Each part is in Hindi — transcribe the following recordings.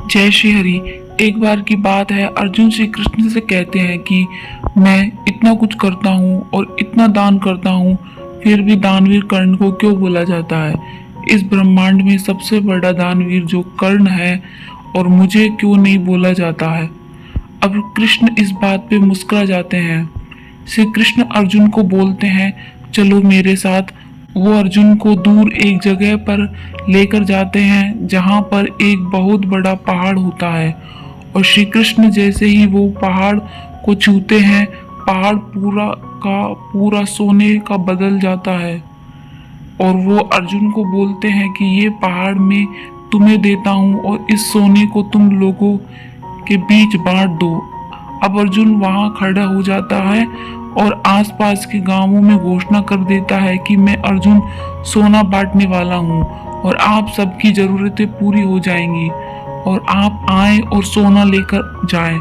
जय श्री हरि। एक बार की बात है, अर्जुन श्री कृष्ण से कहते हैं कि मैं इतना कुछ करता हूँ और इतना दान करता हूँ, फिर भी दानवीर कर्ण को क्यों बोला जाता है। इस ब्रह्मांड में सबसे बड़ा दानवीर जो कर्ण है, और मुझे क्यों नहीं बोला जाता है। अब कृष्ण इस बात पे मुस्कुरा जाते हैं। श्री कृष्ण अर्जुन को बोलते हैं, चलो मेरे साथ। वो अर्जुन को दूर एक जगह पर लेकर जाते हैं जहां पर एक बहुत बड़ा पहाड़ होता है, और श्री कृष्ण जैसे ही वो पहाड़ को छूते हैं, पहाड़ पूरा का पूरा सोने का बदल जाता है। और वो अर्जुन को बोलते हैं कि ये पहाड़ मैं तुम्हें देता हूँ और इस सोने को तुम लोगों के बीच बांट दो। अब अर्जुन वहां खड़ा हो जाता है और आसपास के गांवों में घोषणा कर देता है कि मैं अर्जुन सोना बांटने वाला हूँ और आप सबकी जरूरतें पूरी हो जाएंगी और आप आए और सोना लेकर जाएं।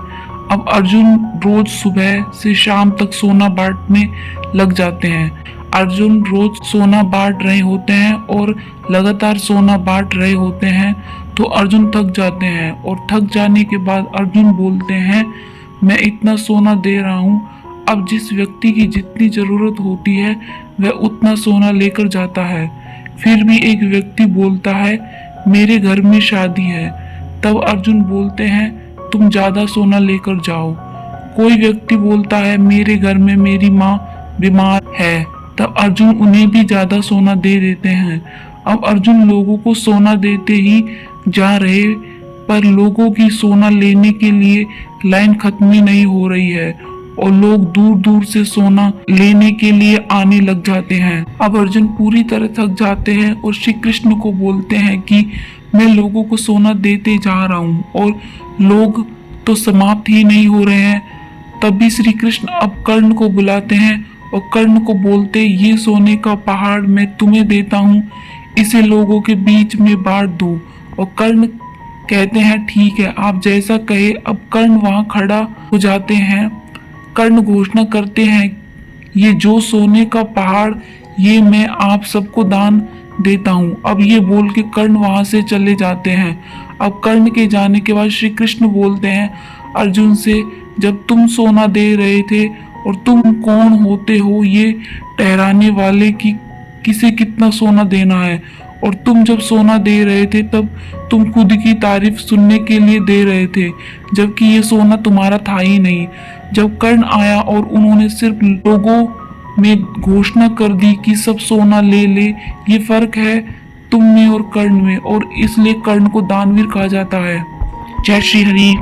अब अर्जुन रोज सुबह से शाम तक सोना बांटने लग जाते हैं। अर्जुन रोज सोना बांट रहे होते हैं और लगातार सोना बांट रहे होते हैं, तो अर्जुन थक जाते हैं और थक जाने के बाद अर्जुन बोलते हैं, मैं इतना सोना दे रहा हूँ, अब जिस व्यक्ति की जितनी जरूरत होती है वह उतना सोना लेकर जाता है। फिर भी एक व्यक्ति बोलता है, मेरे घर में शादी है। तब अर्जुन बोलते हैं, तुम ज्यादा सोना लेकर जाओ। कोई व्यक्ति बोलता है, मेरे घर में मेरी माँ बीमार है। तब अर्जुन उन्हें भी ज्यादा सोना दे देते हैं। अब अर्जुन लोगों को सोना देते ही जा रहे, पर लोगों की सोना लेने के लिए लाइन खत्म ही नहीं हो रही है और लोग दूर दूर से सोना लेने के लिए आने लग जाते हैं। अब अर्जुन पूरी तरह थक जाते हैं और श्री कृष्ण को बोलते हैं कि मैं लोगों को सोना देते जा रहा हूँ और लोग तो समाप्त ही नहीं हो रहे हैं। तभी श्री कृष्ण अब कर्ण को बुलाते हैं और कर्ण को बोलते, ये सोने का पहाड़ मैं तुम्हें देता हूँ, इसे लोगों के बीच में बांट दो। और कर्ण कहते हैं, ठीक है, आप जैसा कहे। अब कर्ण वहां खड़ा हो जाते हैं। कर्ण घोषणा करते हैं, ये जो सोने का पहाड़ ये मैं आप सबको दान देता हूँ। अब ये बोल के कर्ण वहां से चले जाते हैं। अब कर्ण के जाने के बाद श्री कृष्ण बोलते हैं अर्जुन से, जब तुम सोना दे रहे थे और तुम कौन होते हो ये ठहराने वाले कि किसे कितना सोना देना है, और तुम जब सोना दे रहे थे तब तुम खुद की तारीफ सुनने के लिए दे रहे थे, जबकि ये सोना तुम्हारा था ही नहीं। जब कर्ण आया और उन्होंने सिर्फ लोगों में घोषणा कर दी कि सब सोना ले ले, ये फर्क है तुम में और कर्ण में, और इसलिए कर्ण को दानवीर कहा जाता है। जय श्री हरि।